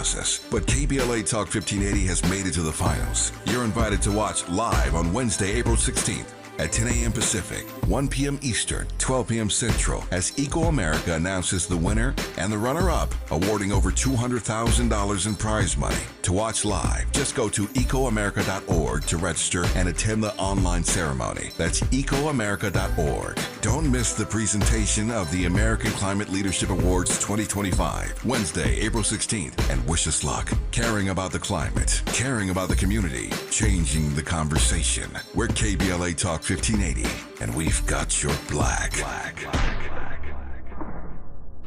process, but KBLA Talk 1580 has made it to the finals. You're invited to watch live on Wednesday, April 16th. At 10 a.m. Pacific, 1 p.m. Eastern, 12 p.m. Central, as Eco America announces the winner and the runner-up, awarding over $200,000 in prize money. To watch live, just go to ecoamerica.org to register and attend the online ceremony. That's ecoamerica.org. Don't miss the presentation of the American Climate Leadership Awards 2025, Wednesday, April 16th, and wish us luck. Caring about the climate, caring about the community, changing the conversation. We're KBLA Talk 1580, and we've got your black.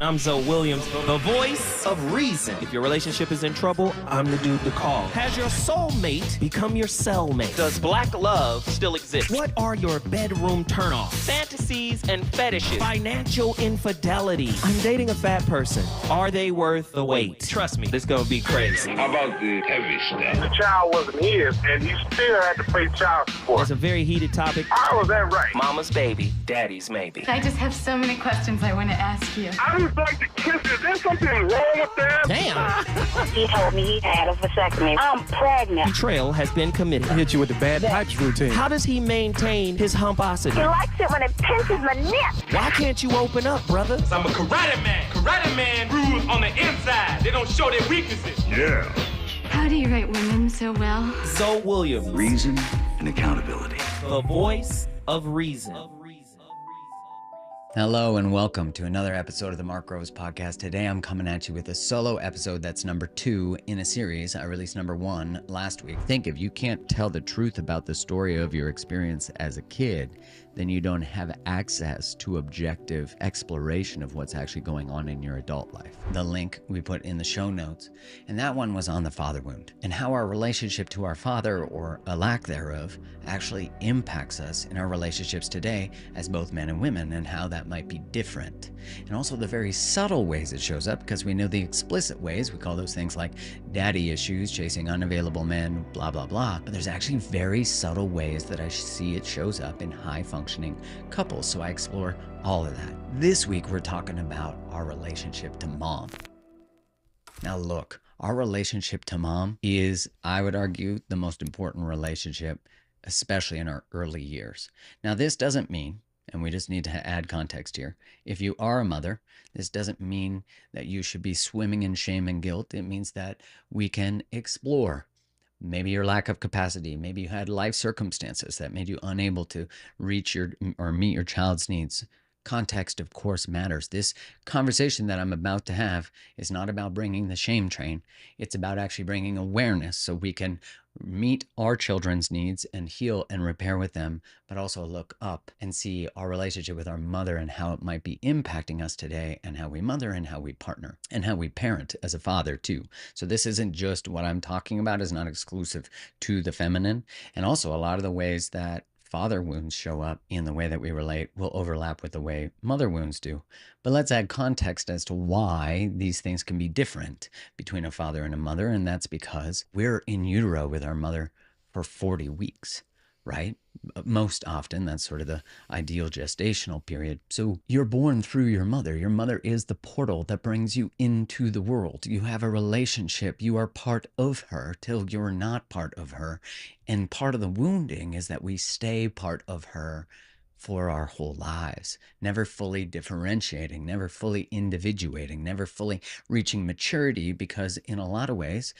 I'm Zoe Williams, the voice of reason. If your relationship is in trouble, I'm the dude to call. Has your soulmate become your cellmate? Does black love still exist? What are your bedroom turnoffs? Fantasies and fetishes. Financial infidelity. I'm dating a fat person. Are they worth the wait? Trust me, this gonna be crazy. How about the heavy stuff? The child wasn't his, and he still had to pay child support. It's a very heated topic. How was that right? Mama's baby, daddy's maybe. I just have so many questions I want to ask you. I just like to kiss. Is there something wrong with that? Damn. He told me he had a vasectomy. I'm pregnant. Betrayal has been committed. Hit you with the bad pipes routine. How does he maintain his humposity? He likes it when it pinches my neck. Why can't you open up, brother? I'm a karate man. Karate man rules on the inside. They don't show their weaknesses. Yeah. How do you write women so well? Zoe Williams, Reason and accountability. the voice of reason. Hello and welcome to another episode of the Mark Groves Podcast. Today I'm coming at you with a solo episode that's number 2 in a series. I released number 1 last week. Think if you can't tell the truth about the story of your experience as a kid, then you don't have access to objective exploration of what's actually going on in your adult life. The link we put in the show notes, and that one was on the father wound and how our relationship to our father, or a lack thereof, actually impacts us in our relationships today as both men and women, and how that might be different. And also the very subtle ways it shows up, because we know the explicit ways, we call those things like daddy issues, chasing unavailable men, blah, blah, blah. But there's actually very subtle ways that I see it shows up in high functioning couples. So I explore all of that. This week, we're talking about our relationship to mom. Now look, our relationship to mom is, I would argue, the most important relationship, especially in our early years. Now this doesn't mean, and we just need to add context here, if you are a mother, this doesn't mean that you should be swimming in shame and guilt. It means that we can explore maybe your lack of capacity. Maybe you had life circumstances that made you unable to reach or meet your child's needs. Context, of course, matters. This conversation that I'm about to have is not about bringing the shame train. It's about actually bringing awareness so we can meet our children's needs and heal and repair with them, but also look up and see our relationship with our mother and how it might be impacting us today, and how we mother and how we partner and how we parent as a father too. So this isn't just what I'm talking about is not exclusive to the feminine. And also a lot of the ways that father wounds show up in the way that we relate will overlap with the way mother wounds do. But let's add context as to why these things can be different between a father and a mother. And that's because we're in utero with our mother for 40 weeks, right? Most often, that's sort of the ideal gestational period. So you're born through your mother. Your mother is the portal that brings you into the world. You have a relationship. You are part of her till you're not part of her. And part of the wounding is that we stay part of her for our whole lives, never fully differentiating, never fully individuating, never fully reaching maturity, because in a lot of ways,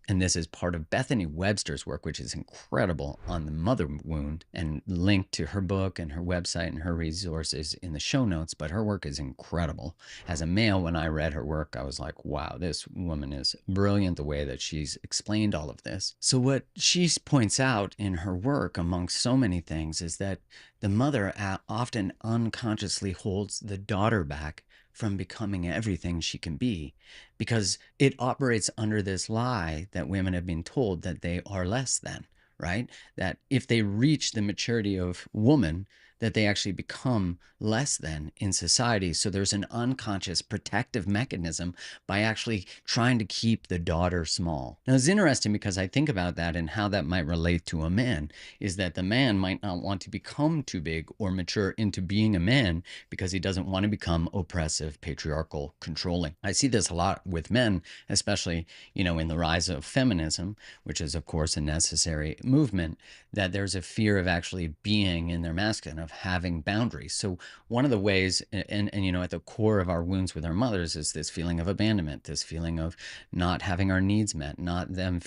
and this is part of Bethany Webster's work, which is incredible, on the mother wound, and linked to her book and her website and her resources in the show notes. But her work is incredible. As a male, when I read her work, I was like, wow, this woman is brilliant the way that she's explained all of this. So what she points out in her work, amongst so many things, is that the mother often unconsciously holds the daughter back from becoming everything she can be, because it operates under this lie that women have been told that they are less than, right? That if they reach the maturity of woman, that they actually become less than in society. So there's an unconscious protective mechanism by actually trying to keep the daughter small. Now, it's interesting because I think about that and how that might relate to a man, is that the man might not want to become too big or mature into being a man because he doesn't want to become oppressive, patriarchal, controlling. I see this a lot with men, especially, in the rise of feminism, which is, of course, a necessary movement, that there's a fear of actually being in their masculine, of having boundaries. So one of the ways, and at the core of our wounds with our mothers is this feeling of abandonment, this feeling of not having our needs met, not them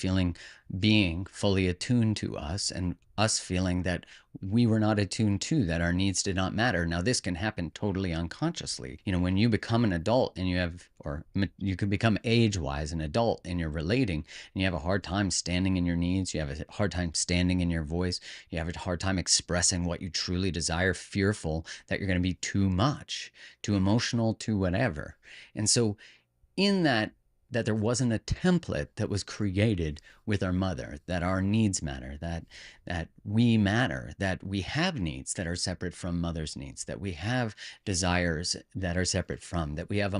being fully attuned to us, and us feeling that we were not attuned to, that our needs did not matter. Now, this can happen totally unconsciously. When you become an adult and you can become age-wise an adult and you're relating, and you have a hard time standing in your needs, you have a hard time standing in your voice, you have a hard time expressing what you truly desire, fearful that you're going to be too much, too emotional, too whatever. And so in that there wasn't a template that was created with our mother, that our needs matter, that we matter, that we have needs that are separate from mother's needs, that we have desires that are separate from, that we have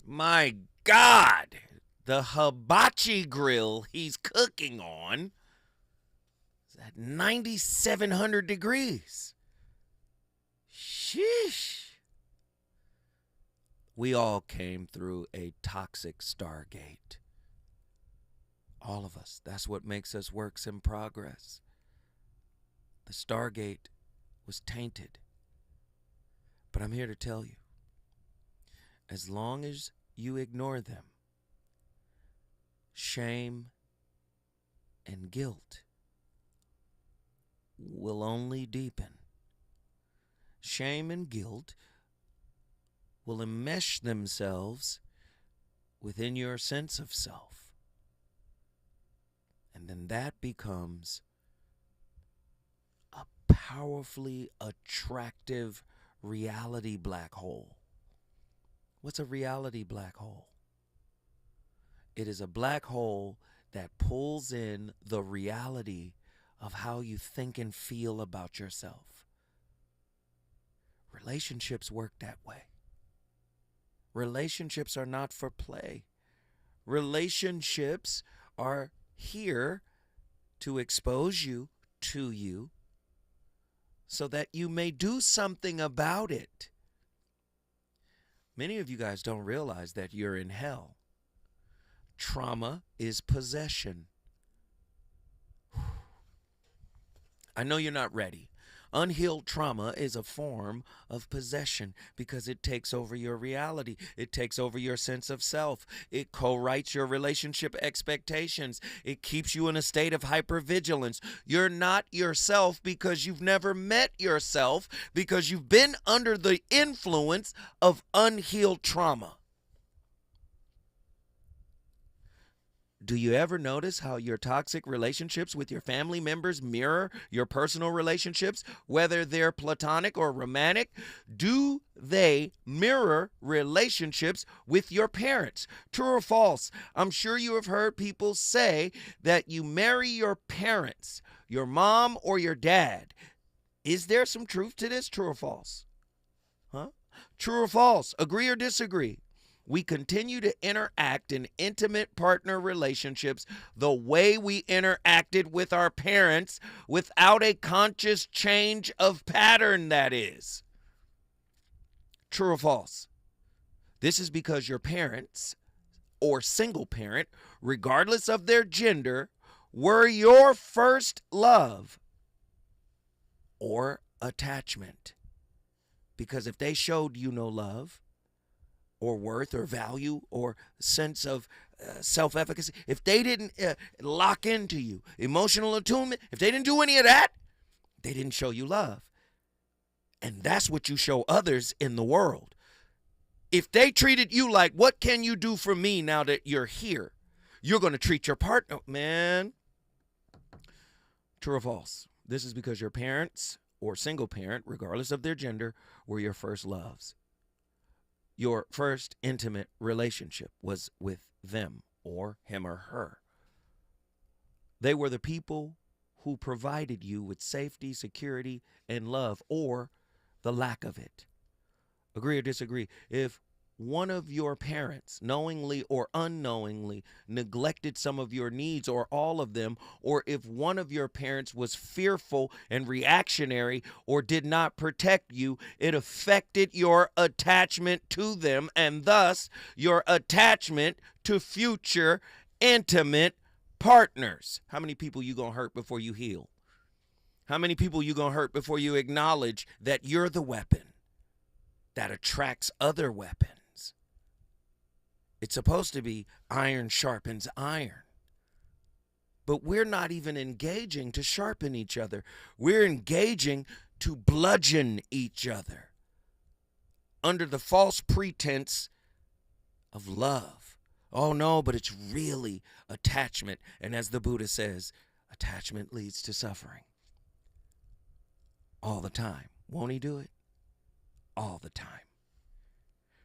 My God, the hibachi grill he's cooking on is at 9,700 degrees. Sheesh. We all came through a toxic Stargate. All of us. That's what makes us works in progress. The Stargate was tainted. But I'm here to tell you, as long as you ignore them, shame and guilt will only deepen. Shame and guilt will enmesh themselves within your sense of self. And then that becomes a powerfully attractive reality black hole. What's a reality black hole? It is a black hole that pulls in the reality of how you think and feel about yourself. Relationships work that way. Relationships are not for play. Relationships are here to expose you to you so that you may do something about it. Many of you guys don't realize that you're in hell. Trauma is possession. I know you're not ready. Unhealed trauma is a form of possession because it takes over your reality. It takes over your sense of self. It co-writes your relationship expectations. It keeps you in a state of hypervigilance. You're not yourself because you've never met yourself, because you've been under the influence of unhealed trauma. Do you ever notice how your toxic relationships with your family members mirror your personal relationships, whether they're platonic or romantic? Do they mirror relationships with your parents? True or false? I'm sure you have heard people say that you marry your parents, your mom or your dad. Is there some truth to this? True or false? True or false? Agree or disagree? We continue to interact in intimate partner relationships the way we interacted with our parents without a conscious change of pattern, that is. True or false? This is because your parents, or single parent, regardless of their gender, were your first love or attachment. Because if they showed you no love, or worth or value or sense of self-efficacy, if they didn't lock into you, emotional attunement, if they didn't do any of that, they didn't show you love. And that's what you show others in the world. If they treated you like, what can you do for me now that you're here? You're going to treat your partner, man. True or false? This is because your parents or single parent, regardless of their gender, were your first loves. Your first intimate relationship was with them or him or her. They were the people who provided you with safety, security, and love, or the lack of it. Agree or disagree? If one of your parents, knowingly or unknowingly, neglected some of your needs or all of them, or if one of your parents was fearful and reactionary or did not protect you, it affected your attachment to them and thus your attachment to future intimate partners. How many people you gonna hurt before you heal? How many people you gonna hurt before you acknowledge that you're the weapon that attracts other weapons? It's supposed to be iron sharpens iron. But we're not even engaging to sharpen each other. We're engaging to bludgeon each other under the false pretense of love. Oh no, but it's really attachment. And as the Buddha says, attachment leads to suffering. All the time. Won't he do it? All the time.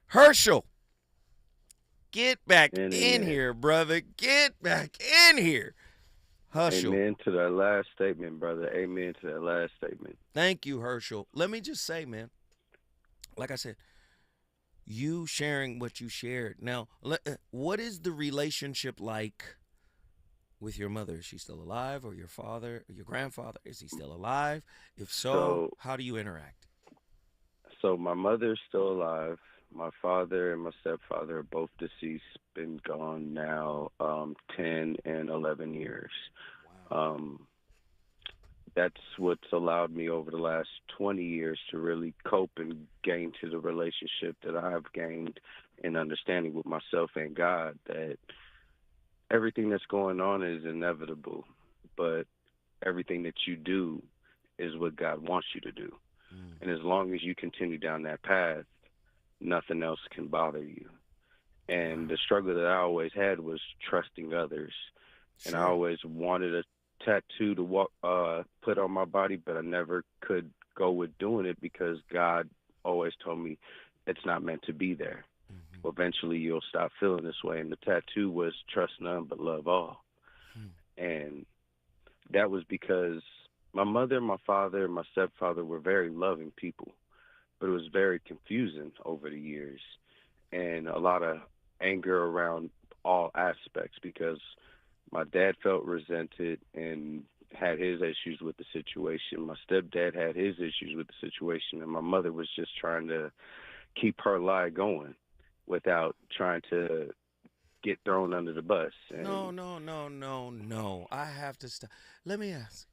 Herschel, get back in here, brother. Get back in here. Herschel. Amen to that last statement, brother. Amen to that last statement. Thank you, Herschel. Let me just say, man, like I said, you sharing what you shared. Now, what is the relationship like with your mother? Is she still alive? Or your father, or your grandfather, is he still alive? If so, how do you interact? So my mother's still alive. My father and my stepfather are both deceased, been gone now 10 and 11 years. Wow. That's what's allowed me over the last 20 years to really cope and gain to the relationship that I've gained in understanding with myself and God, that everything that's going on is inevitable, but everything that you do is what God wants you to do. And as long as you continue down that path, nothing else can bother you. And the struggle that I always had was trusting others. Sure. And I always wanted a tattoo to put on my body, but I never could go with doing it because God always told me it's not meant to be there. Mm-hmm. Eventually you'll stop feeling this way. And the tattoo was trust none but love all. And that was because my mother, my father, and my stepfather were very loving people, but it was very confusing over the years and a lot of anger around all aspects because my dad felt resented and had his issues with the situation. My stepdad had his issues with the situation, and my mother was just trying to keep her lie going without trying to get thrown under the bus. And No. I have to stop. Let me ask.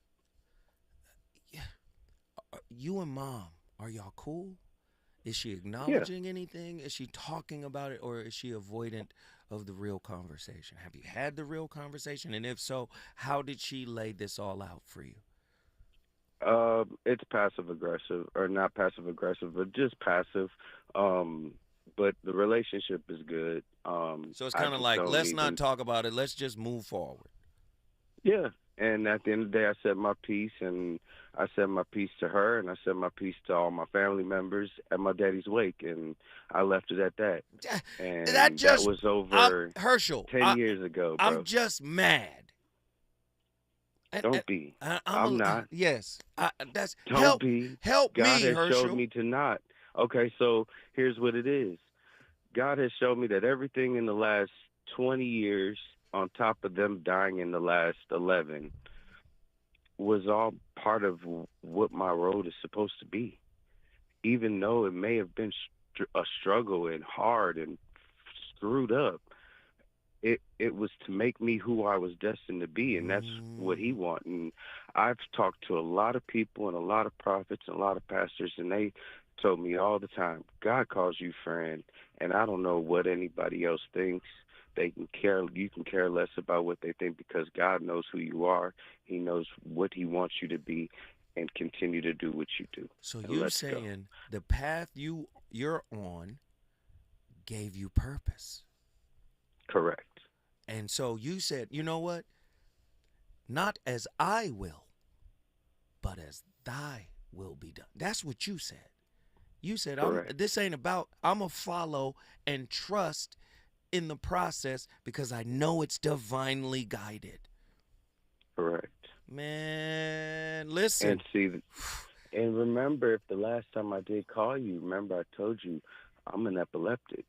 You and Mom, are y'all cool? Is she acknowledging anything? Is she talking about it, or is she avoidant of the real conversation? Have you had the real conversation? And if so, how did she lay this all out for you? It's passive-aggressive, or not passive-aggressive, but just passive. But the relationship is good. So it's kind of like, let's not talk about it. Let's just move forward. Yeah. And at the end of the day, I said my piece, and I said my piece to her, and I said my piece to all my family members at my daddy's wake, and I left it at that. And that was over Herschel, 10 years ago, bro. I'm just mad. Don't be. I'm not. Yes. Don't be. Help God me, has Herschel. showed me to not. Okay, so here's what it is. God has showed me that everything in the last 20 years, on top of them dying in the last 11, was all part of what my road is supposed to be. Even though it may have been a struggle and hard and screwed up, it was to make me who I was destined to be, and that's what he wants. And I've talked to a lot of people and a lot of prophets and a lot of pastors, and they told me all the time, God calls you friend, and I don't know what anybody else thinks. You can care less about what they think because God knows who you are. He knows what he wants you to be, and continue to do what you do. So you're saying the path you're on gave you purpose. Correct. And so you said, you know what? Not as I will, but as thy will be done. That's what you said. You said, this ain't about, I'm going to follow and trust in the process because I know it's divinely guided. Correct. Man, listen. And see, And remember, if the last time I did call you, remember I told you I'm an epileptic.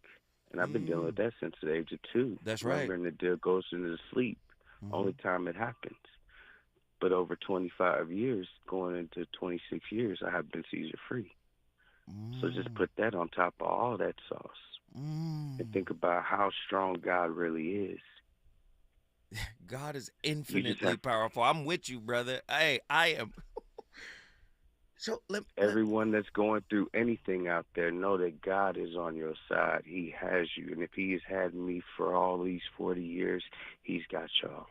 And I've been dealing with that since the age of 2. That's right. Remembering the deal goes into the sleep. Only time it happens. But over 25 years, going into 26 years, I have been seizure-free. So just put that on top of all that sauce. And think about how strong God really is. God is infinitely powerful. I'm with you, brother. Hey, I am. So everyone that's going through anything out there, know that God is on your side. He has you. And if he has had me for all these 40 years, he's got y'all.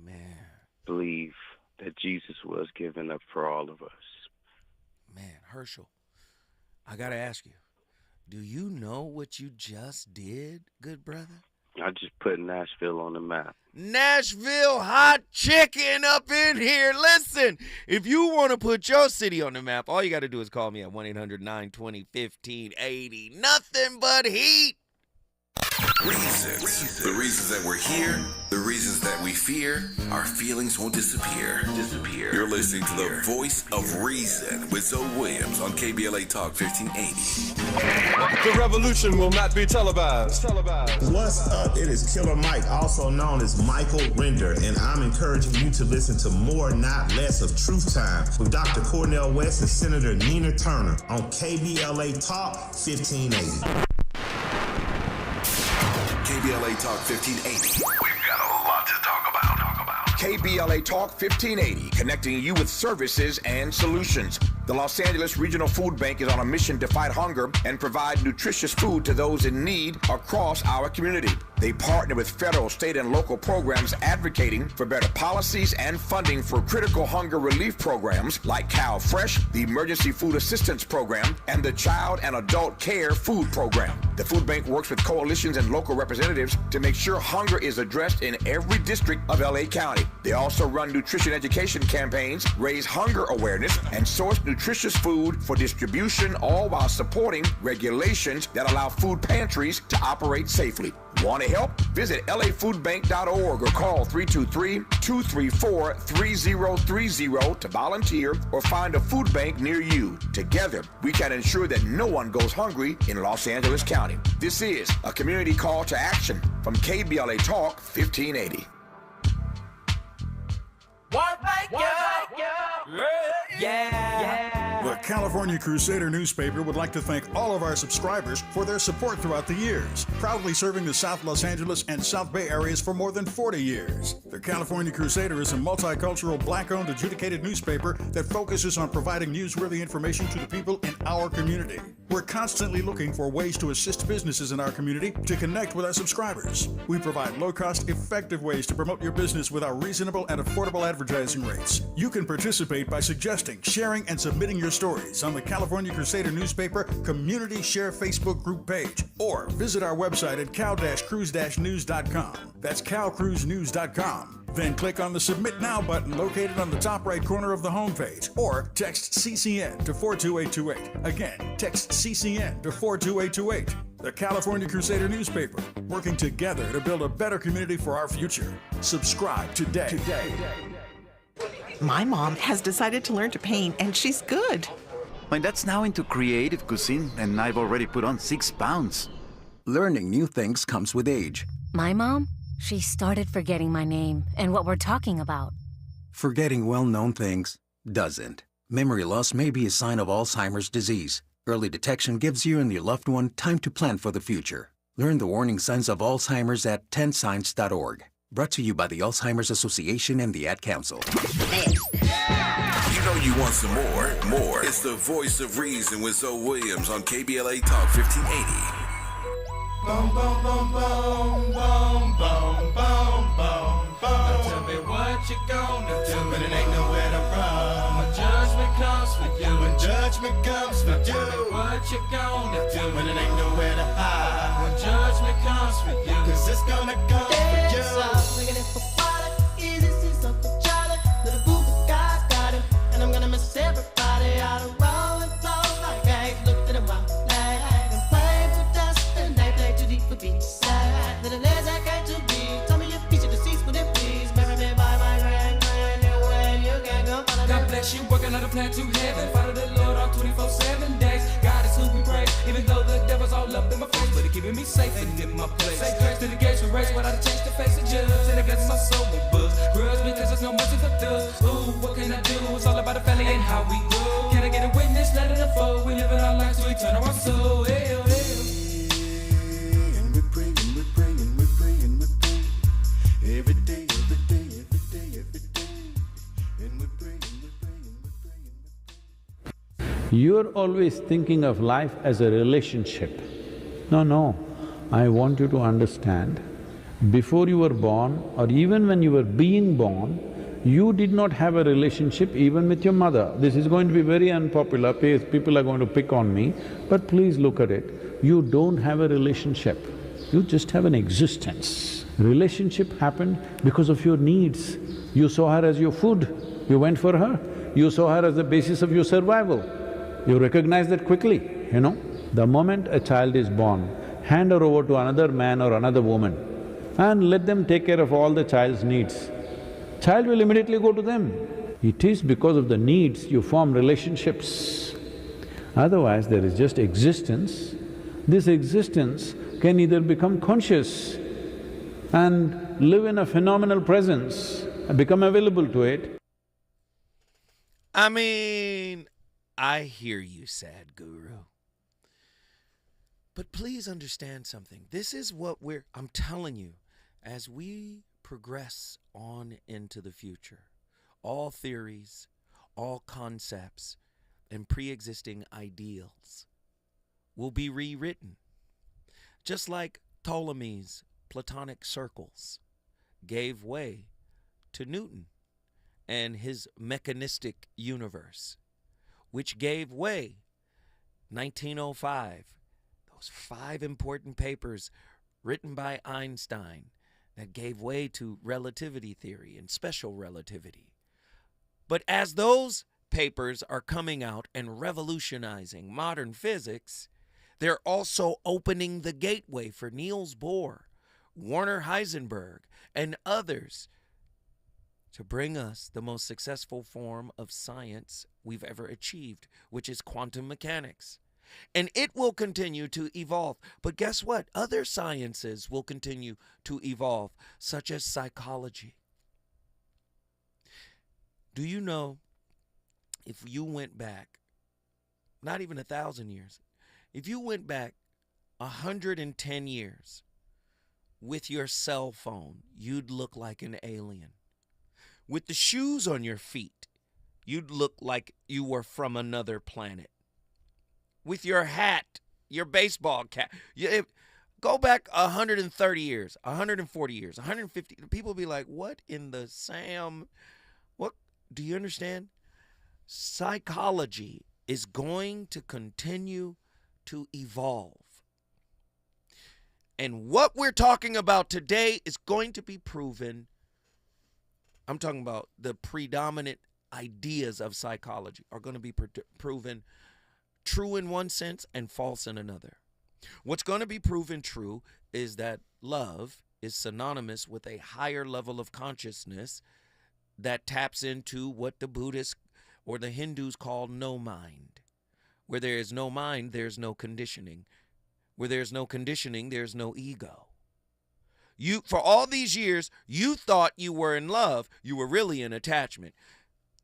Man. Believe that Jesus was given up for all of us. Man, Herschel, I got to ask you, do you know what you just did, good brother? I just put Nashville on the map. Nashville hot chicken up in here. Listen, if you want to put your city on the map, all you got to do is call me at 1-800-920-1580. Nothing but heat. Reasons. The reasons that we're here, the reasons that we fear, our feelings won't disappear. You're listening to the voice of reason with Zoe Williams on KBLA Talk 1580. The revolution will not be televised. What's up? It is Killer Mike, also known as Michael Render, and I'm encouraging you to listen to more, not less of Truth Time with Dr. Cornel West and Senator Nina Turner on KBLA Talk 1580. KBLA Talk 1580. We've got a lot to talk about. KBLA Talk 1580, connecting you with services and solutions. The Los Angeles Regional Food Bank is on a mission to fight hunger and provide nutritious food to those in need across our community. They partner with federal, state, and local programs advocating for better policies and funding for critical hunger relief programs like Cal Fresh, the Emergency Food Assistance Program, and the Child and Adult Care Food Program. The food bank works with coalitions and local representatives to make sure hunger is addressed in every district of LA County. They also run nutrition education campaigns, raise hunger awareness, and source nutritious food for distribution, all while supporting regulations that allow food pantries to operate safely. Want to help? Visit lafoodbank.org or call 323-234-3030 to volunteer or find a food bank near you. Together, we can ensure that no one goes hungry in Los Angeles County. This is a community call to action from KBLA Talk 1580. The California Crusader newspaper would like to thank all of our subscribers for their support throughout the years, proudly serving the South Los Angeles and South Bay areas for more than 40 years. The California Crusader is a multicultural, black-owned, adjudicated newspaper that focuses on providing newsworthy information to the people in our community. We're constantly looking for ways to assist businesses in our community to connect with our subscribers. We provide low-cost, effective ways to promote your business with our reasonable and affordable advertising rates. You can participate by suggesting, sharing, and submitting your stories on the California Crusader newspaper Community Share Facebook group page, or visit our website at cal-cruise-news.com. That's calcruisenews.com. Then click on the Submit Now button located on the top right corner of the homepage, or text CCN to 42828. Again, text CCN to 42828. The California Crusader newspaper, working together to build a better community for our future. Subscribe today. My mom has decided to learn to paint, and she's good. My dad's now into creative cuisine, and I've already put on 6 pounds. Learning new things comes with age. My mom, she started forgetting my name and what we're talking about. Forgetting well-known things doesn't. Memory loss may be a sign of Alzheimer's disease. Early detection gives you and your loved one time to plan for the future. Learn the warning signs of Alzheimer's at 10signs.org. Brought to you by the Alzheimer's Association and the Ad Council. You know you want some more. It's the voice of reason with Zoe Williams on KBLA Talk 1580. Boom, boom, boom, boom, boom, boom, boom, boom, boom. Now tell me what you gonna do when it ain't nowhere to run. When judgment comes for you, when judgment comes for you. Tell me what you gonna do when it ain't nowhere to hide. When judgment comes for you, 'cause it's gonna come for you. Looking for water, easy see something Charlie. Little boo God got him, and I'm gonna miss everybody out of rolling flows like eggs. Looked at him while lag and played with dust, and they play too deep for being sad. Little legs I got to be. Tell me your future deceased, would it please? Marry me by my grand, new way you can go follow. God bless you, working on a plan to heaven. Follow the 24/7 days. God is who we praise, even though the devil's all up in my face, but it keeping me safe and in my place. Say grace to the gates we race, without a change to face the judge, and it gets my soul with buzz. Grudge because there's no mercy for thugs. Ooh, what can I do? It's all about the family and how we grow. Can I get a witness? Let it unfold. We live in our lives to eternal our soul. Hell, hell. Every day, every day, every day, every day. And we pray, and we pray, and we pray, and we pray. You're always thinking of life as a relationship. No, I want you to understand, before you were born or even when you were being born, you did not have a relationship even with your mother. This is going to be very unpopular, people are going to pick on me, but please look at it. You don't have a relationship, you just have an existence. Relationship happened because of your needs. You saw her as your food, you went for her. You saw her as the basis of your survival. You recognize that quickly, you know. The moment a child is born, hand her over to another man or another woman and let them take care of all the child's needs. Child will immediately go to them. It is because of the needs you form relationships. Otherwise, there is just existence. This existence can either become conscious and live in a phenomenal presence, become available to it. I mean, I hear you, sad guru. But please understand something. This is what I'm telling you, as we progress on into the future, all theories, all concepts, and pre-existing ideals will be rewritten. Just like Ptolemy's Platonic circles gave way to Newton and his mechanistic universe, which gave way 1905, those 5 important papers written by Einstein that gave way to relativity theory and special relativity. But as those papers are coming out and revolutionizing modern physics, they're also opening the gateway for Niels Bohr, Werner Heisenberg, and others to bring us the most successful form of science we've ever achieved, which is quantum mechanics. And it will continue to evolve. But guess what? Other sciences will continue to evolve, such as psychology. Do you know, if you went back, not even 1,000 years, if you went back 110 years, with your cell phone, you'd look like an alien. With the shoes on your feet, you'd look like you were from another planet. With your hat, your baseball cap, go back 130 years, 140 years, 150, people be like, what in the Sam? What, do you understand? Psychology is going to continue to evolve. And what we're talking about today is going to be proven. I'm talking about the predominant ideas of psychology are going to be proven true in one sense and false in another. What's going to be proven true is that love is synonymous with a higher level of consciousness that taps into what the Buddhists or the Hindus call no mind. Where there is no mind, there's no conditioning. Where there's no conditioning, there's no ego. For all these years, you thought you were in love. You were really in attachment.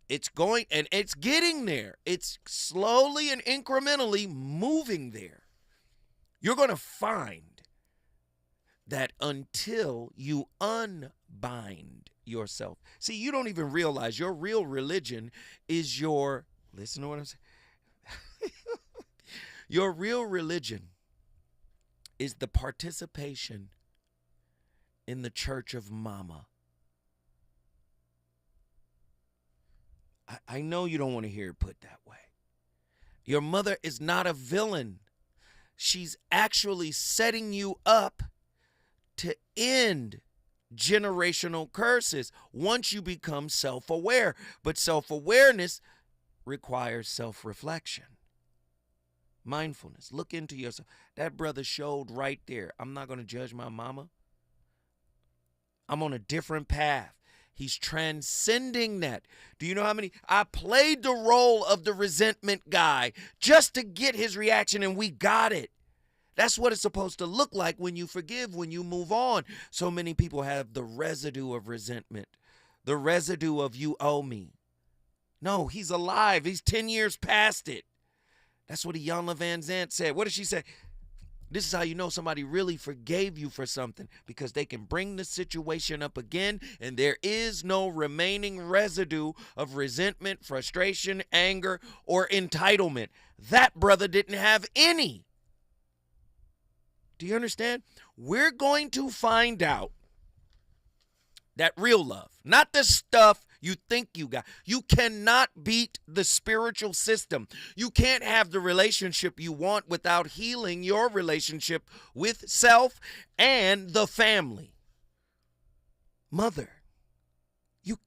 It's going, and it's getting there. It's slowly and incrementally moving there. You're going to find that until you unbind yourself. See, you don't even realize your real religion is listen to what I'm saying. Your real religion is the participation in the church of mama. I know you don't want to hear it put that way. Your mother is not a villain. She's actually setting you up to end generational curses once you become self-aware. But self-awareness requires self-reflection. Mindfulness. Look into yourself. That brother showed right there. I'm not going to judge my mama. I'm on a different path. He's transcending that. Do you know how many? I played the role of the resentment guy just to get his reaction, and we got it. That's what it's supposed to look like when you forgive, when you move on. So many people have the residue of resentment, the residue of you owe me. No, he's alive. He's 10 years past it. That's what Iyanla Vanzant said. What did she say? This is how you know somebody really forgave you for something, because they can bring the situation up again and there is no remaining residue of resentment, frustration, anger, or entitlement. That brother didn't have any. Do you understand? We're going to find out that real love, not the stuff you think you got. You cannot beat the spiritual system. You can't have the relationship you want without healing your relationship with self and the family. Mother, you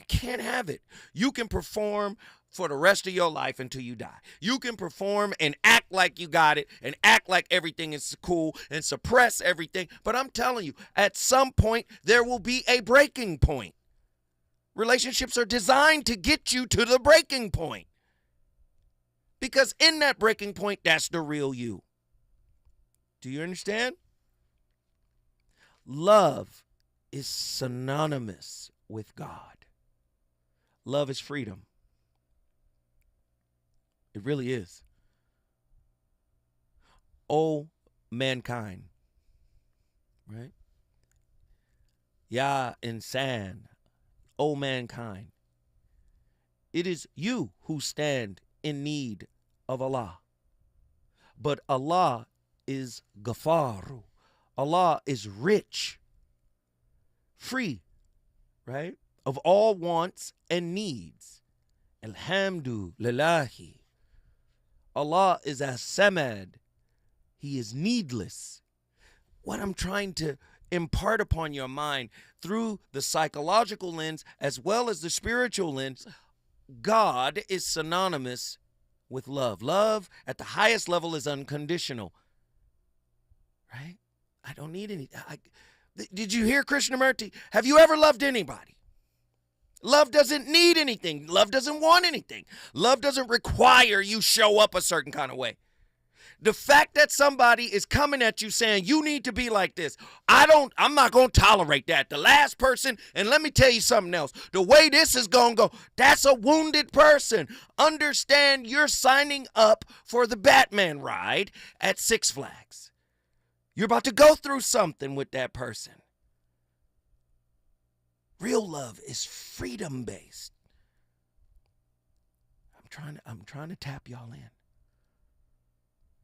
can't have it. You can perform for the rest of your life until you die. You can perform and act like you got it and act like everything is cool and suppress everything. But I'm telling you, at some point, there will be a breaking point. Relationships are designed to get you to the breaking point. Because in that breaking point, that's the real you. Do you understand? Love is synonymous with God. Love is freedom. It really is. Oh, mankind. Right? Ya insan. Oh, mankind. It is you who stand in need of Allah. But Allah is Ghafaru. Allah is rich, free, right, of all wants and needs. Alhamdulillahi. Allah is as-samad. He is needless. What I'm trying to impart upon your mind through the psychological lens as well as the spiritual lens, God is synonymous with love. Love at the highest level is unconditional. Right? I don't need any. Did you hear Krishnamurti? Have you ever loved anybody? Love doesn't need anything. Love doesn't want anything. Love doesn't require you show up a certain kind of way. The fact that somebody is coming at you saying you need to be like this, I'm not going to tolerate that. The last person, and let me tell you something else, the way this is going to go, that's a wounded person. Understand you're signing up for the Batman ride at Six Flags. You're about to go through something with that person. Real love is freedom-based. I'm trying to tap y'all in.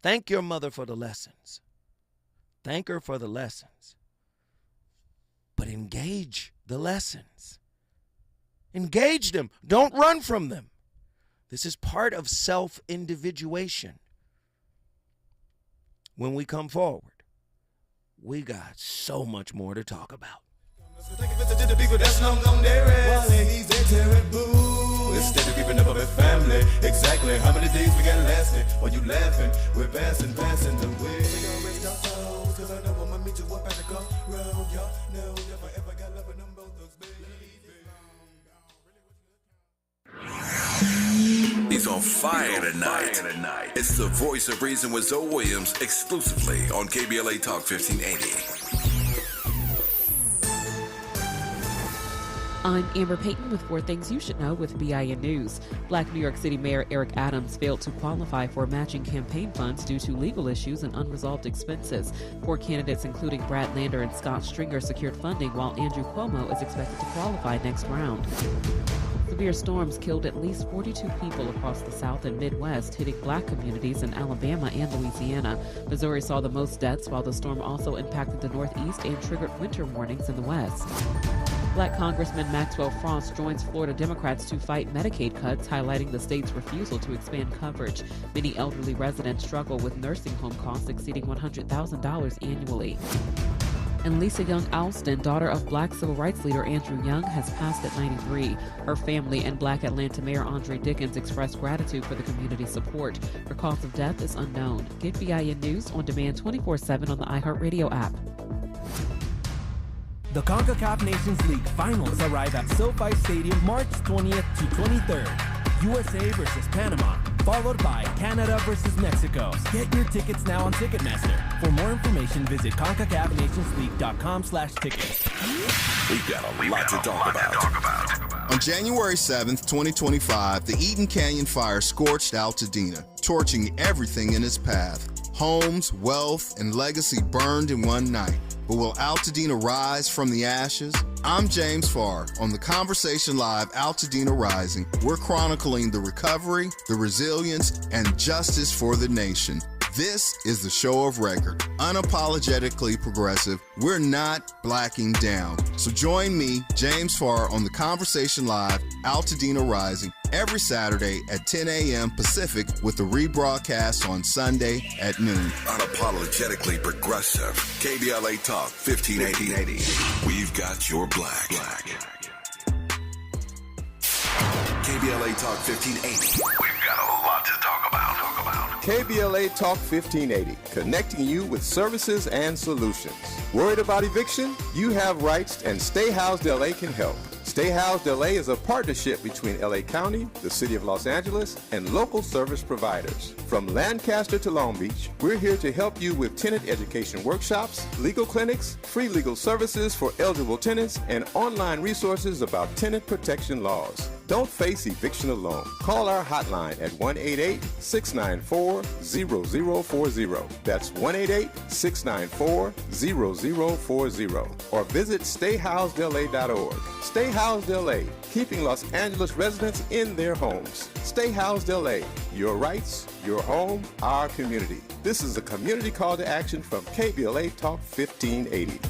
Thank your mother for the lessons. Thank her for the lessons. But engage the lessons. Engage them. Don't run from them. This is part of self-individuation. When we come forward, we got so much more to talk about. Take a visit to the people that's long gone there is. While he's a terrible. Instead of keeping up with family. Exactly how many days we got lasting? While you laughing, we're passing the way. We gonna rest our souls, cause I know I'ma meet you up at the crossroad. Y'all know if I ever got love in them both those babies. He's on fire tonight. It's the Voice of Reason with Zoe Williams exclusively on KBLA Talk 1580. I'm Amber Payton with 4 Things You Should Know with BIN News. Black New York City Mayor Eric Adams failed to qualify for matching campaign funds due to legal issues and unresolved expenses. 4 candidates, including Brad Lander and Scott Stringer, secured funding, while Andrew Cuomo is expected to qualify next round. Severe storms killed at least 42 people across the South and Midwest, hitting black communities in Alabama and Louisiana. Missouri saw the most deaths, while the storm also impacted the Northeast and triggered winter warnings in the West. Black Congressman Maxwell Frost joins Florida Democrats to fight Medicaid cuts, highlighting the state's refusal to expand coverage. Many elderly residents struggle with nursing home costs exceeding $100,000 annually. And Lisa Young Alston, daughter of Black civil rights leader Andrew Young, has passed at 93. Her family and Black Atlanta Mayor Andre Dickens expressed gratitude for the community's support. Her cause of death is unknown. Get BIN News on demand 24/7 on the iHeartRadio app. The CONCACAF Nations League finals arrive at SoFi Stadium March 20th to 23rd. USA versus Panama, followed by Canada versus Mexico. Get your tickets now on Ticketmaster. For more information, visit CONCACAFNationsLeague.com/tickets. We've got a lot to talk about. On January 7th, 2025, the Eaton Canyon Fire scorched Altadena, torching everything in its path. Homes, wealth, and legacy burned in one night. But will Altadena rise from the ashes? I'm James Farr. On the Conversation Live Altadena Rising, we're chronicling the recovery, the resilience, and justice for the nation. This is the show of record. Unapologetically progressive. We're not blacking down. So join me, James Farr, on the Conversation Live Altadena Rising every Saturday at 10 a.m. Pacific with the rebroadcast on Sunday at noon. Unapologetically progressive. KBLA Talk 1580. We've got your black. KBLA Talk 1580. We've got a lot to talk about. KBLA Talk 1580, connecting you with services and solutions. Worried about eviction? You have rights, and Stay Housed LA can help. Stay Housed LA is a partnership between LA County, the City of Los Angeles, and local service providers. From Lancaster to Long Beach, we're here to help you with tenant education workshops, legal clinics, free legal services for eligible tenants, and online resources about tenant protection laws. Don't face eviction alone. Call our hotline at 1-888-694-0040. That's 1-888-694-0040. Or visit stayhousedla.org. Stay Housed LA, keeping Los Angeles residents in their homes. Stay Housed LA, your rights, your home, our community. This is a community call to action from KBLA Talk 1580.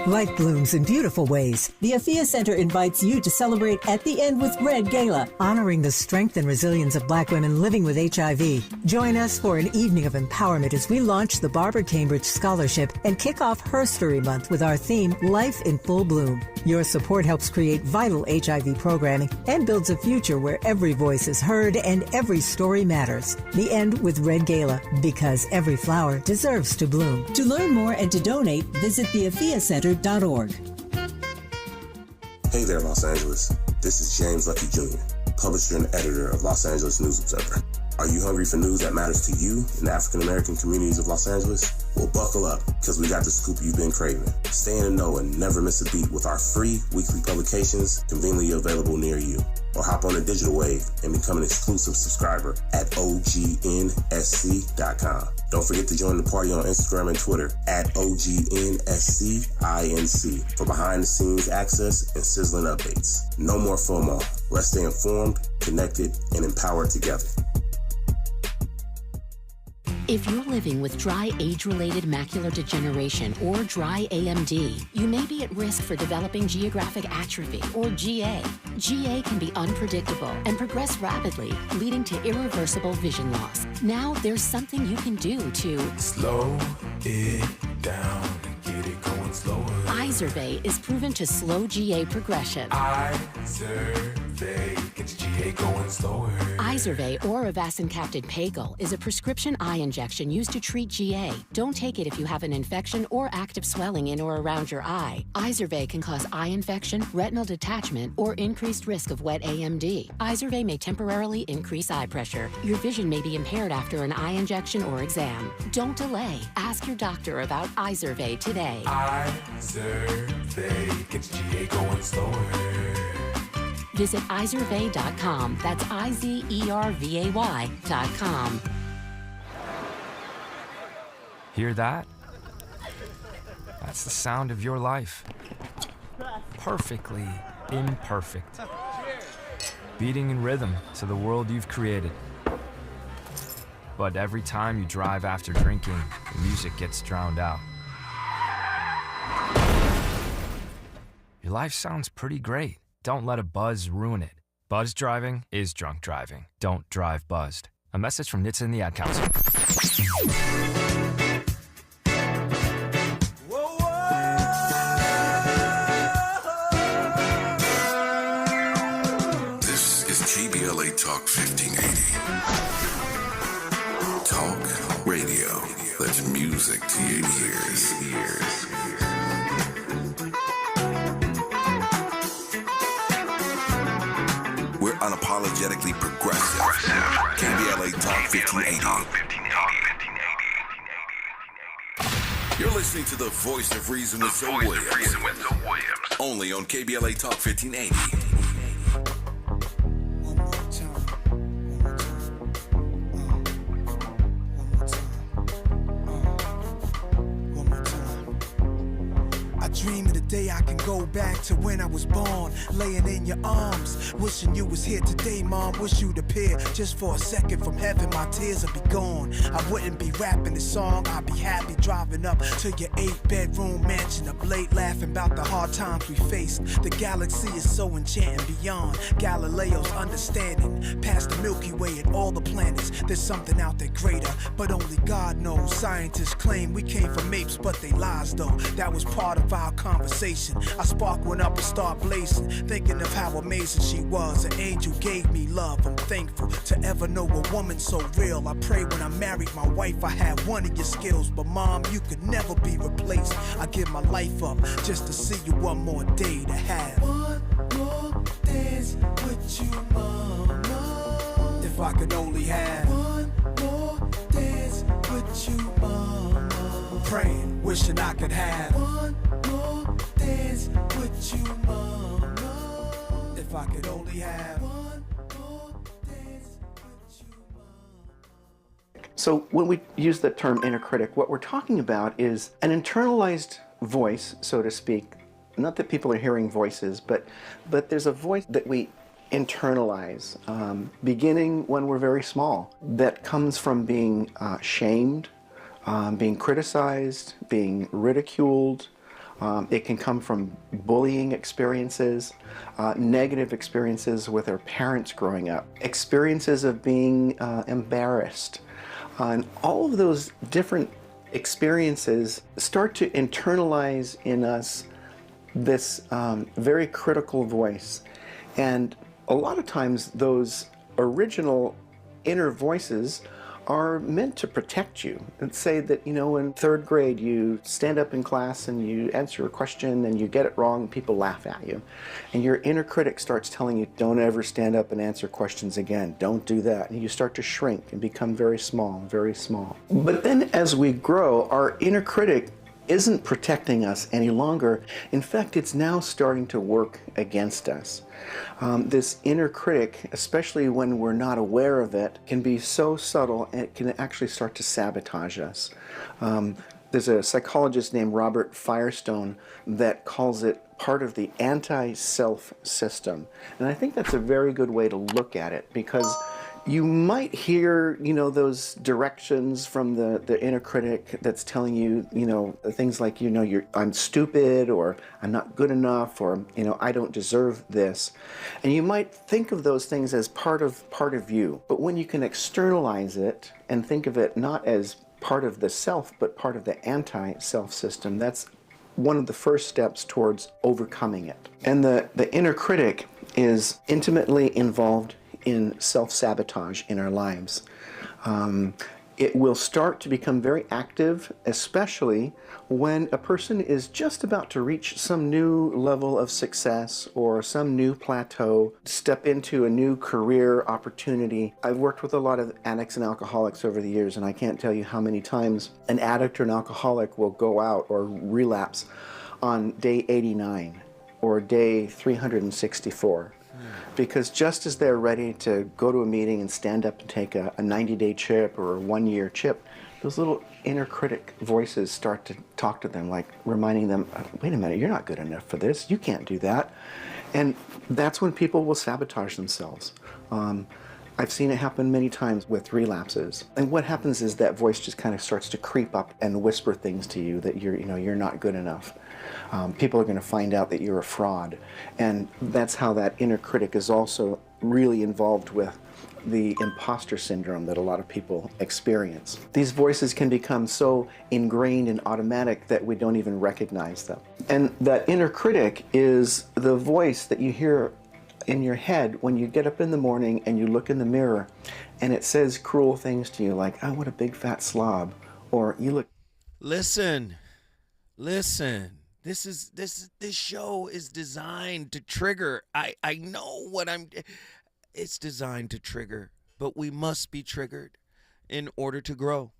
Life blooms in beautiful ways. The Afia Center invites you to celebrate At the End with Red Gala, honoring the strength and resilience of Black women living with HIV. Join us for an evening of empowerment as we launch the Barbara Cambridge Scholarship and kick off Herstory Month with our theme, Life in Full Bloom. Your support helps create vital HIV programming and builds a future where every voice is heard and every story matters. The End with Red Gala, because every flower deserves to bloom. To learn more and to donate, visit theafiacenter.org. Hey there, Los Angeles. This is James Lucky Jr., publisher and editor of Los Angeles News Observer. Are you hungry for news that matters to you in the African American communities of Los Angeles? Well, buckle up, because we got the scoop you've been craving. Stay in the know and never miss a beat with our free weekly publications conveniently available near you. Or hop on the digital wave and become an exclusive subscriber at OGNSC.com. Don't forget to join the party on Instagram and Twitter at OGNSCINC for behind-the-scenes access and sizzling updates. No more FOMO. Let's stay informed, connected, and empowered together. If you're living with dry age-related macular degeneration or dry AMD, you may be at risk for developing geographic atrophy or GA. GA can be unpredictable and progress rapidly, leading to irreversible vision loss. Now there's something you can do to slow it down and get it going slower. Izervay is proven to slow GA progression. Izervay gets GA going slower. Izervay or avacincaptad pagel is a prescription eye injection used to treat GA. Don't take it if you have an infection or active swelling in or around your eye. Izervay can cause eye infection, retinal detachment, or increased risk of wet AMD. Izervay may temporarily increase eye pressure. Your vision may be impaired after an eye injection or exam. Don't delay. Ask your doctor about Izervay today. Izervay gets GA going slower. Visit Izervay.com. That's IZERVAY.com. Hear that? That's the sound of your life. Perfectly imperfect. Beating in rhythm to the world you've created. But every time you drive after drinking, the music gets drowned out. Your life sounds pretty great. Don't let a buzz ruin it. Buzz driving is drunk driving. Don't drive buzzed. A message from NHTSA and the Ad Council. This is KBLA Talk 1580. Talk radio. That's music to your ears. unapologetically progressive. KBLA Talk 1580. You're listening to the voice of reason with Zoe Williams. Only on KBLA Talk 1580. Dream of the day I can go back to when I was born, laying in your arms, wishing you was here today, Mom. Wish you'd appear just for a second from heaven. My tears would be gone. I wouldn't be rapping this song. I'd be happy driving up to your 8-bedroom mansion, up late laughing about the hard times we faced. The galaxy is so enchanting beyond Galileo's understanding. Past the Milky Way and all the planets, there's something out there greater, but only God knows. Scientists claim we came from apes, but they lies though. That was part of our conversation. I spark one up and start blazing, thinking of how amazing she was. An angel gave me love. I'm thankful to ever know a woman so real. I pray when I married my wife I had one of your skills, but Mom, you could never be replaced. I give my life up just to see you one more day, to have one more dance with you, Mama. If I could only have one more dance with you, Mama. Praying, wishing I could have one more dance with you, Mama. If I could only have one more dance with you, Mama. So when we use the term inner critic, what we're talking about is an internalized voice, so to speak. Not that people are hearing voices, but there's a voice that we internalize, beginning when we're very small, that comes from being shamed, being criticized, being ridiculed. It can come from bullying experiences, negative experiences with our parents growing up, experiences of being embarrassed. And all of those different experiences start to internalize in us this very critical voice. And a lot of times those original inner voices are meant to protect you. And say that, you know, in 3rd grade you stand up in class and you answer a question and you get it wrong, people laugh at you. And your inner critic starts telling you, don't ever stand up and answer questions again. Don't do that. And you start to shrink and become very small, very small. But then as we grow, our inner critic isn't protecting us any longer. In fact, it's now starting to work against us. This inner critic, especially when we're not aware of it, can be so subtle and it can actually start to sabotage us. There's a psychologist named Robert Firestone that calls it part of the anti-self system. And I think that's a very good way to look at it, because you might hear, you know, those directions from the inner critic that's telling you, you know, things like, you know, I'm stupid, or I'm not good enough, or, you know, I don't deserve this. And you might think of those things as part of you. But when you can externalize it and think of it not as part of the self, but part of the anti-self system, that's one of the first steps towards overcoming it. And the inner critic is intimately involved in self-sabotage in our lives. It will start to become very active, especially when a person is just about to reach some new level of success or some new plateau, step into a new career opportunity. I've worked with a lot of addicts and alcoholics over the years, and I can't tell you how many times an addict or an alcoholic will go out or relapse on day 89 or day 364. Because just as they're ready to go to a meeting and stand up and take a 90-day chip or a 1-year chip, those little inner critic voices start to talk to them, like reminding them, wait a minute, you're not good enough for this, you can't do that. And that's when people will sabotage themselves. I've seen it happen many times with relapses. And what happens is that voice just kind of starts to creep up and whisper things to you that you're not good enough. People are going to find out that you're a fraud. And that's how that inner critic is also really involved with the imposter syndrome that a lot of people experience. These voices can become so ingrained and automatic that we don't even recognize them. And that inner critic is the voice that you hear in your head when you get up in the morning and you look in the mirror and it says cruel things to you like, oh, what a big fat slob, or you look. Listen. This show is designed to trigger. I know what I'm. It's designed to trigger, but we must be triggered in order to grow.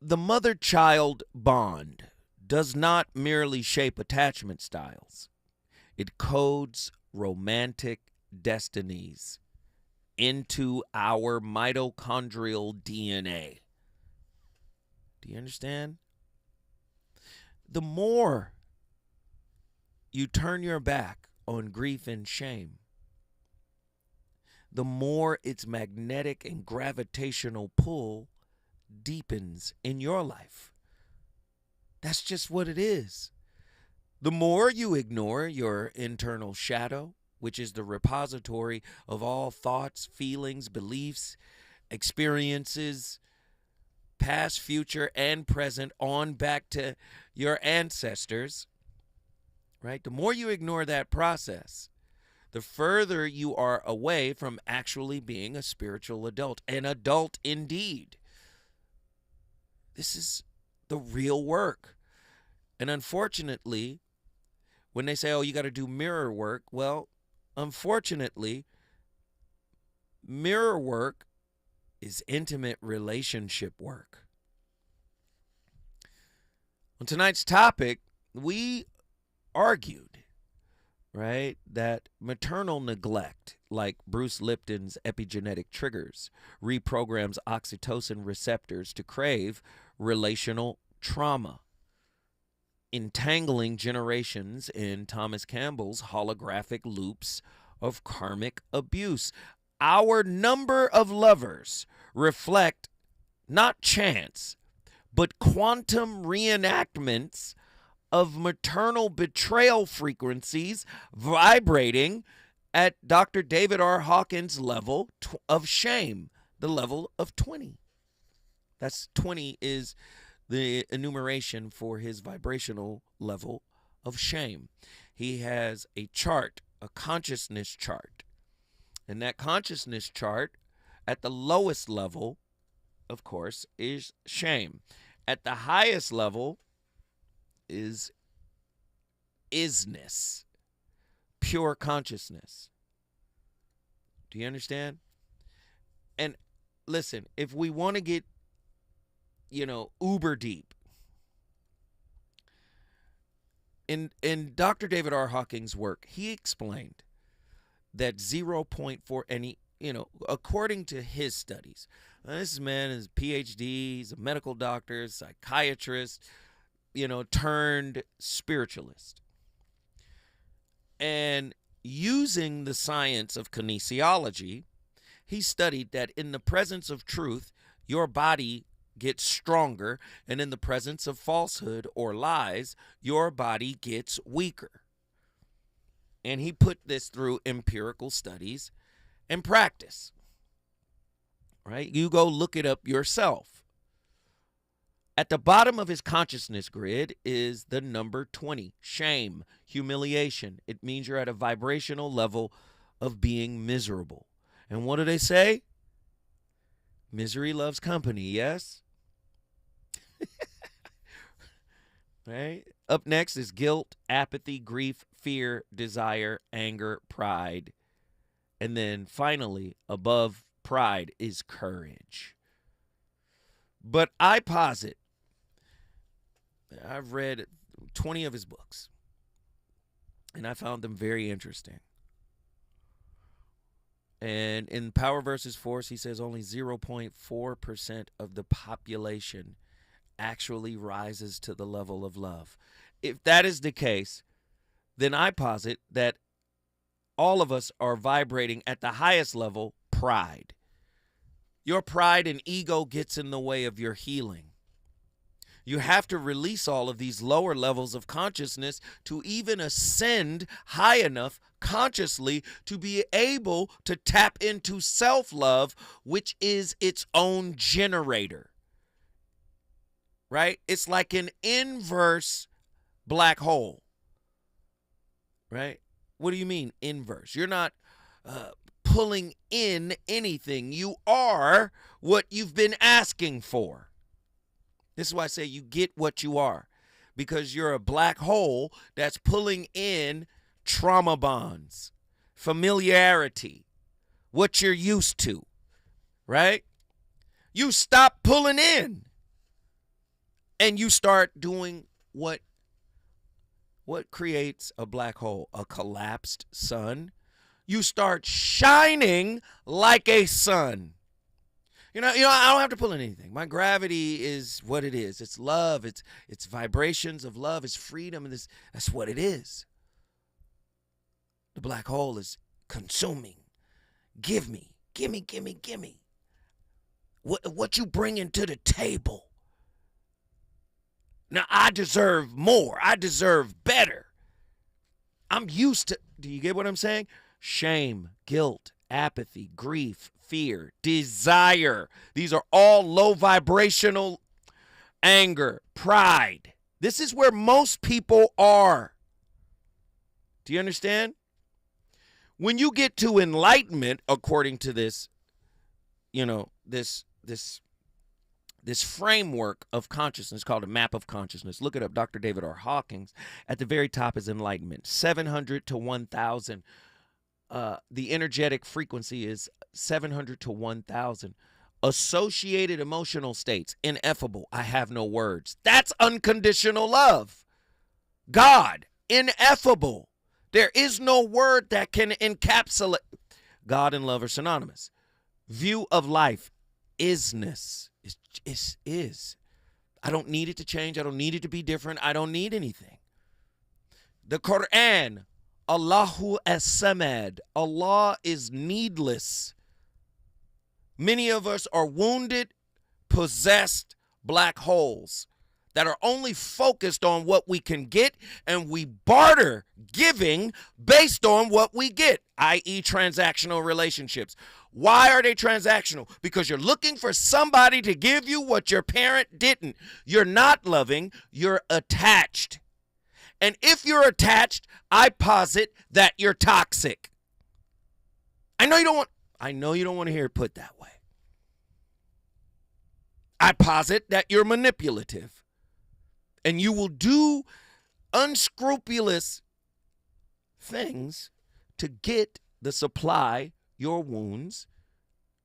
The mother-child bond does not merely shape attachment styles. It codes romantic destinies into our mitochondrial DNA. Do you understand? The more you turn your back on grief and shame, the more its magnetic and gravitational pull deepens in your life. That's just what it is. The more you ignore your internal shadow, which is the repository of all thoughts, feelings, beliefs, experiences, past, future, and present, on back to your ancestors, right? The more you ignore that process, the further you are away from actually being a spiritual adult, an adult indeed. This is the real work. And unfortunately, when they say, oh, you got to do mirror work, well, unfortunately, mirror work is intimate relationship work. On tonight's topic, we argued, right, that maternal neglect, like Bruce Lipton's epigenetic triggers, reprograms oxytocin receptors to crave relational trauma, entangling generations in Thomas Campbell's holographic loops of karmic abuse. Our number of lovers reflect not chance, but quantum reenactments of maternal betrayal frequencies vibrating at Dr. David R. Hawkins' level of shame, the level of 20. That's 20 is the enumeration for his vibrational level of shame. He has a chart, a consciousness chart. And that consciousness chart at the lowest level, of course, is shame. At the highest level is isness, pure consciousness. Do you understand? And listen, if we want to get, uber deep, in Dr. David R. Hawkins' work, he explained that 0.4, and he, according to his studies, this man is a PhD, he's a medical doctor, psychiatrist, turned spiritualist. And using the science of kinesiology, he studied that in the presence of truth, your body gets stronger, and in the presence of falsehood or lies, your body gets weaker. And he put this through empirical studies and practice. Right? You go look it up yourself. At the bottom of his consciousness grid is the number 20, shame, humiliation. It means you're at a vibrational level of being miserable. And what do they say? Misery loves company, yes? Right? Up next is guilt, apathy, grief, fear, desire, anger, pride. And then finally, above pride is courage. But I posit, I've read 20 of his books, and I found them very interesting. And in Power versus Force, he says only 0.4% of the population actually rises to the level of love. If that is the case, then I posit that all of us are vibrating at the highest level, pride. Your pride and ego gets in the way of your healing. You have to release all of these lower levels of consciousness to even ascend high enough consciously to be able to tap into self-love, which is its own generator. Right? It's like an inverse black hole. Right? What do you mean inverse? You're not pulling in anything. You are what you've been asking for. This is why I say you get what you are, because you're a black hole that's pulling in trauma bonds, familiarity, what you're used to, right? You stop pulling in and you start doing what creates a black hole, a collapsed sun. You start shining like a sun. You know, I don't have to pull in anything. My gravity is what it is. It's love. It's vibrations of love. It's freedom. And that's what it is. The black hole is consuming. Give me. What you bringing to the table? Now, I deserve more. I deserve better. I'm used to, do you get what I'm saying? Shame, guilt, apathy, grief, fear, desire. These are all low vibrational. Anger, pride. This is where most people are. Do you understand? When you get to enlightenment, according to this, this framework of consciousness called a map of consciousness. Look it up, Dr. David R. Hawkins. At the very top is enlightenment, 700 to 1,000. The energetic frequency is 700 to 1,000. Associated emotional states, ineffable, I have no words. That's unconditional love. God, ineffable. There is no word that can encapsulate. God and love are synonymous. View of life, isness. Is. I don't need it to change. I don't need it to be different. I don't need anything. The Quran, Allahu as-Samad. Allah is needless. Many of us are wounded, possessed black holes that are only focused on what we can get, and we barter giving based on what we get, i.e. transactional relationships. Why are they transactional? Because you're looking for somebody to give you what your parent didn't. You're not loving, you're attached. And if you're attached, I posit that you're toxic. I know you don't want to hear it put that way. I posit that you're manipulative. And you will do unscrupulous things to get the supply your wounds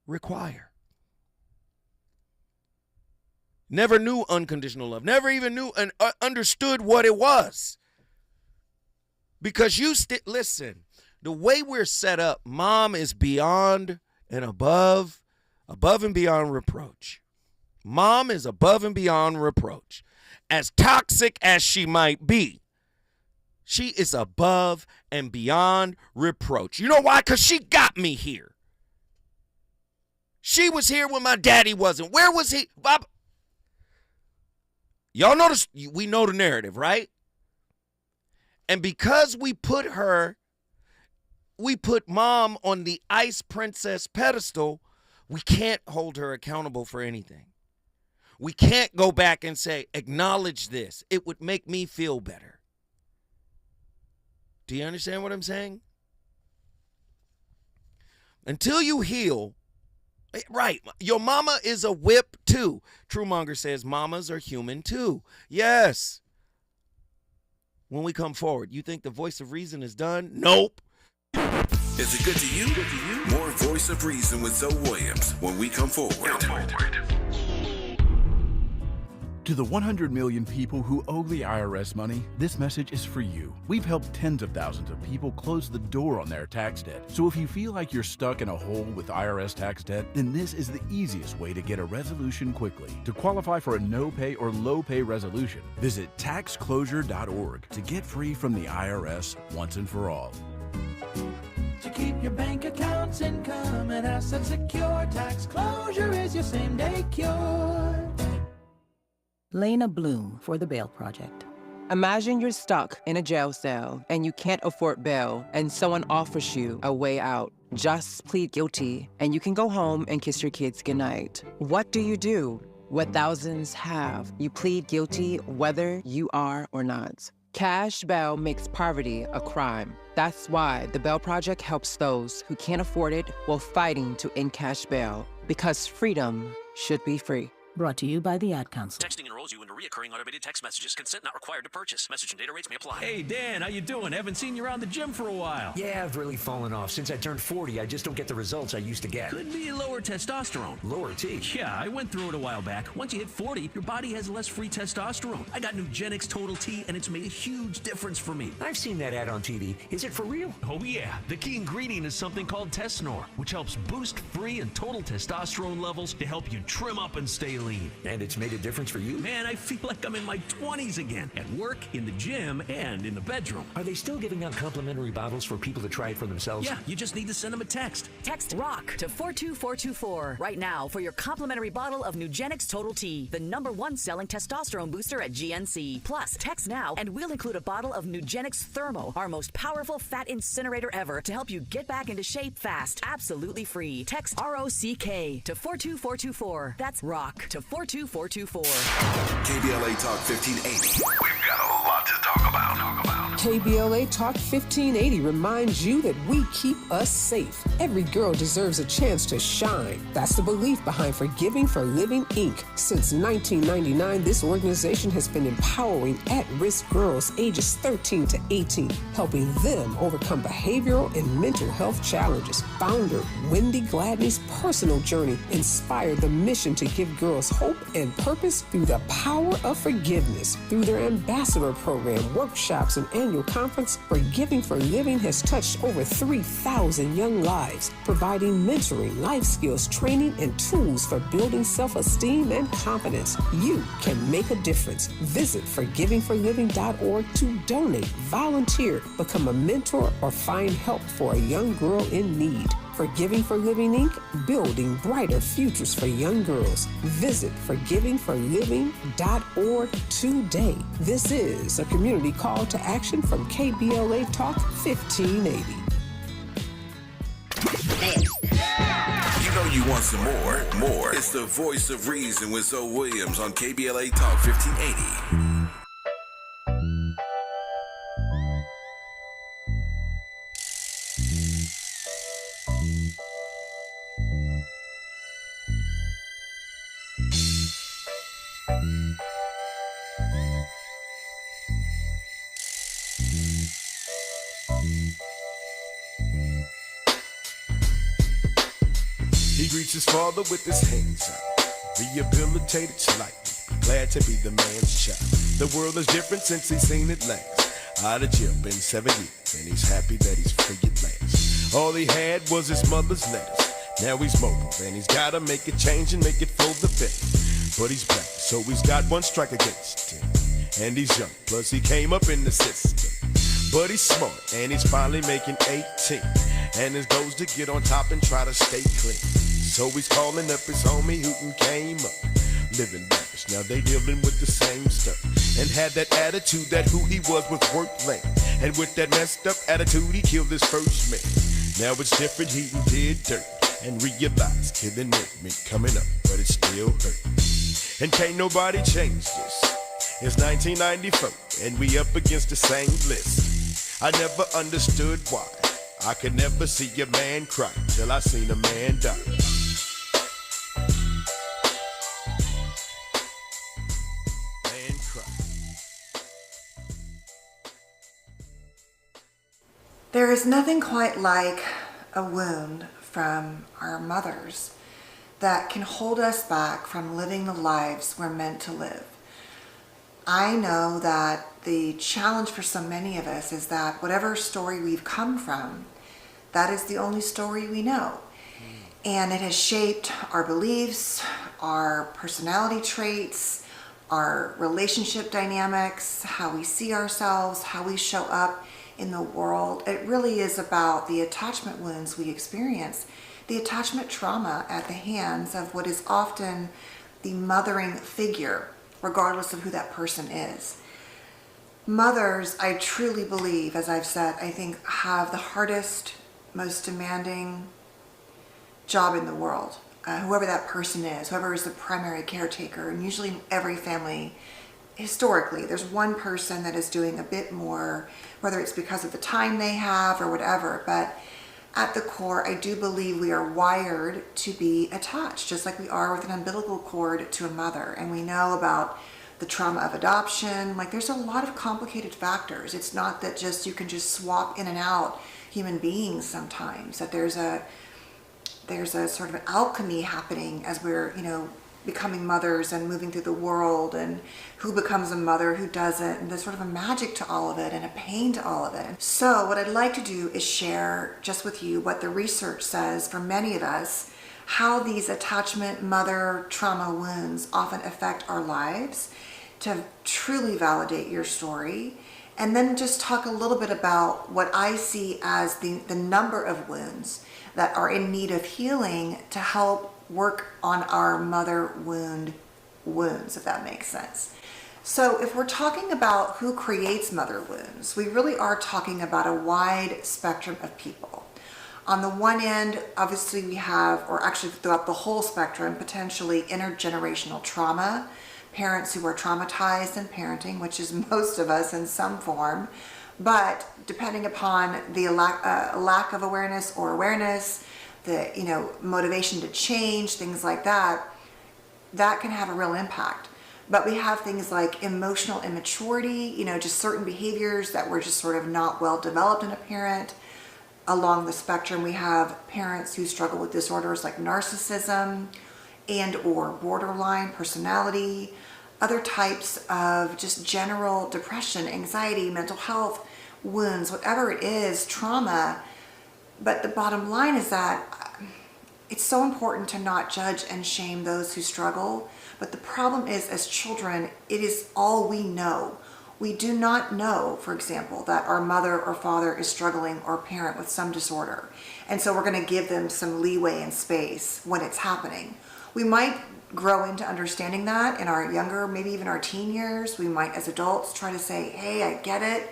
require. Never knew unconditional love. Never even knew and understood what it was. Because listen, the way we're set up, mom is beyond and above and beyond reproach. Mom is above and beyond reproach. As toxic as she might be, she is above and beyond reproach. You know why? Because she got me here. She was here when my daddy wasn't. Where was he? Bob? Y'all notice, we know the narrative, right? And because we put mom on the ice princess pedestal, we can't hold her accountable for anything. We can't go back and say, acknowledge this. It would make me feel better. Do you understand what I'm saying? Until you heal, right, your mama is a whip too. Truemonger says mamas are human too. Yes. When we come forward, you think the voice of reason is done? Nope. Is it good to you? More Voice of Reason with Zoe Williams when we come forward. To the 100 million people who owe the IRS money, this message is for you. We've helped tens of thousands of people close the door on their tax debt. So if you feel like you're stuck in a hole with IRS tax debt, then this is the easiest way to get a resolution quickly. To qualify for a no-pay or low-pay resolution, visit taxclosure.org to get free from the IRS once and for all. To keep your bank accounts, income, and assets secure, tax closure is your same-day cure. Lena Bloom for the Bail Project. Imagine you're stuck in a jail cell and you can't afford bail and someone offers you a way out. Just plead guilty and you can go home and kiss your kids goodnight. What do? What thousands have. You plead guilty whether you are or not. Cash bail makes poverty a crime. That's why the Bail Project helps those who can't afford it while fighting to end cash bail. Because freedom should be free. Brought to you by the Ad Council. Texting enrolls you into recurring automated text messages. Consent not required to purchase. Message and data rates may apply. Hey, Dan, how you doing? Haven't seen you around the gym for a while. Yeah, I've really fallen off. Since I turned 40, I just don't get the results I used to get. Could be lower testosterone. Lower T? Yeah, I went through it a while back. Once you hit 40, your body has less free testosterone. I got Nugenix Total T, and it's made a huge difference for me. I've seen that ad on TV. Is it for real? Oh, yeah. The key ingredient is something called Tesnor, which helps boost free and total testosterone levels to help you trim up and stay lean. And it's made a difference for you? Man, I feel like I'm in my 20s again. At work, in the gym, and in the bedroom. Are they still giving out complimentary bottles for people to try it for themselves? Yeah, you just need to send them a text. Text ROCK to 42424 right now for your complimentary bottle of Nugenix Total T, the #1 selling testosterone booster at GNC. Plus, text now and we'll include a bottle of Nugenix Thermo, our most powerful fat incinerator ever, to help you get back into shape fast. Absolutely free. Text ROCK to 42424. That's ROCK to 42424. KBLA Talk 1580. We've got a lot to talk about. KBLA Talk 1580 reminds you that we keep us safe. Every girl deserves a chance to shine. That's the belief behind Forgiving for Living, Inc. Since 1999, this organization has been empowering at-risk girls ages 13 to 18, helping them overcome behavioral and mental health challenges. Founder Wendy Gladney's personal journey inspired the mission to give girls hope and purpose through the power of forgiveness. Through their ambassador program, workshops, and annual conference, Forgiving for Living has touched over 3,000 young lives, providing mentoring, life skills, training, and tools for building self-esteem and confidence. You can make a difference. Visit forgivingforliving.org to donate, volunteer, become a mentor, or find help for a young girl in need. Forgiving for Living, Inc., building brighter futures for young girls. Visit forgivingforliving.org today. This is a community call to action from KBLA Talk 1580. You know you want some more. It's the voice of reason with Zoe Williams on KBLA Talk 1580. He greets his father with his hands out, rehabilitated slightly, glad to be the man's child. The world is different since he's seen it last. Out of jail, been 7 years, and he's happy that he's free at last. All he had was his mother's letters. Now he's mobile, and he's gotta make a change and make it for the better. But he's black, so he's got one strike against him. And he's young, plus he came up in the system. But he's smart, and he's finally making 18. And his goal's to get on top and try to stay clean. So he's calling up his homie who came up, living lavish. Now they dealing with the same stuff, and had that attitude that who he was worth laying. And with that messed up attitude, he killed his first man. Now it's different, he did dirt, and realized killing me coming up, but it still hurt. And can't nobody change this. It's 1994, and we up against the same list. I never understood why I could never see a man cry till I seen a man die. Man cry. There is nothing quite like a wound from our mothers that can hold us back from living the lives we're meant to live. I know that the challenge for so many of us is that whatever story we've come from, that is the only story we know. And it has shaped our beliefs, our personality traits, our relationship dynamics, how we see ourselves, how we show up in the world. It really is about the attachment wounds we experience, the attachment trauma at the hands of what is often the mothering figure, regardless of who that person is. Mothers, I truly believe, as I've said, I think have the hardest, most demanding job in the world. Whoever that person is, whoever is the primary caretaker, and usually in every family, historically, there's one person that is doing a bit more, whether it's because of the time they have or whatever, but at the core, I do believe we are wired to be attached, just like we are with an umbilical cord to a mother. And we know about the trauma of adoption. Like, there's a lot of complicated factors. It's not that just you can just swap in and out human beings sometimes, that there's a sort of an alchemy happening as we're, becoming mothers and moving through the world, and who becomes a mother, who doesn't, and there's sort of a magic to all of it and a pain to all of it. So what I'd like to do is share just with you what the research says for many of us, how these attachment mother trauma wounds often affect our lives, to truly validate your story, and then just talk a little bit about what I see as the number of wounds that are in need of healing to help work on our mother wounds, if that makes sense. So if we're talking about who creates mother wounds, we really are talking about a wide spectrum of people. On the one end, obviously we have, or actually throughout the whole spectrum, potentially intergenerational trauma, parents who are traumatized in parenting, which is most of us in some form, but depending upon the lack of awareness or awareness, the motivation to change, things like that, that can have a real impact. But we have things like emotional immaturity, just certain behaviors that were just sort of not well developed in a parent. Along the spectrum, we have parents who struggle with disorders like narcissism and or borderline personality, other types of just general depression, anxiety, mental health wounds, whatever it is, trauma. But the bottom line is that it's so important to not judge and shame those who struggle. But the problem is, as children, it is all we know. We do not know, for example, that our mother or father is struggling, or parent with some disorder. And so we're going to give them some leeway and space when it's happening. We might grow into understanding that in our younger, maybe even our teen years. We might, as adults, try to say, hey, I get it.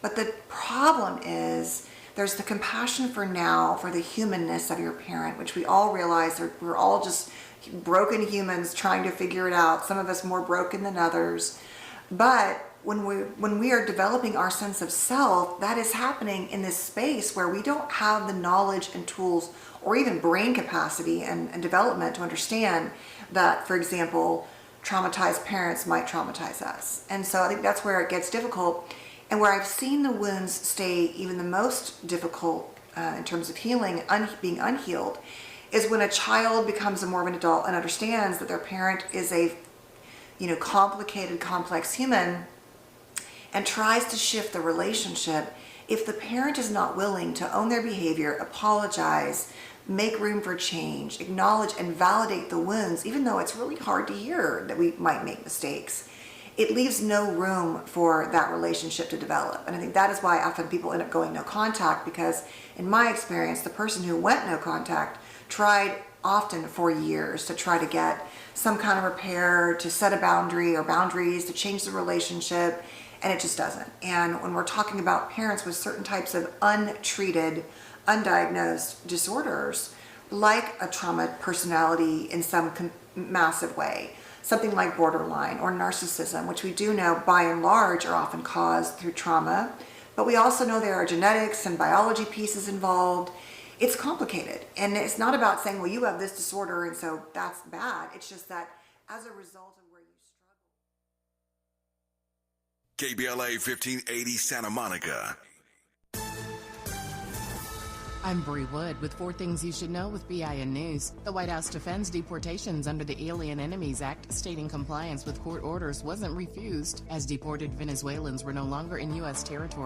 But the problem is, there's the compassion for now, for the humanness of your parent, which we all realize we're all just broken humans trying to figure it out. Some of us more broken than others. But when we are developing our sense of self, that is happening in this space where we don't have the knowledge and tools or even brain capacity and development to understand that, for example, traumatized parents might traumatize us. And so I think that's where it gets difficult. And where I've seen the wounds stay even the most difficult in terms of healing, being unhealed, is when a child becomes more of an adult and understands that their parent is a complicated, complex human, and tries to shift the relationship. If the parent is not willing to own their behavior, apologize, make room for change, acknowledge and validate the wounds, even though it's really hard to hear that we might make mistakes, it leaves no room for that relationship to develop. And I think that is why often people end up going no contact, because in my experience, the person who went no contact tried often for years to try to get some kind of repair, to set a boundary or boundaries, to change the relationship, and it just doesn't. And when we're talking about parents with certain types of untreated, undiagnosed disorders, like a trauma personality in some massive way, something like borderline or narcissism, which we do know by and large are often caused through trauma, but we also know there are genetics and biology pieces involved. It's complicated, and it's not about saying, well, you have this disorder and so that's bad. It's just that as a result of where you struggle. KBLA 1580 Santa Monica. I'm Bree Wood with 4 Things You Should Know with BIN News. The White House defends deportations under the Alien Enemies Act, stating compliance with court orders wasn't refused, as deported Venezuelans were no longer in U.S. territory.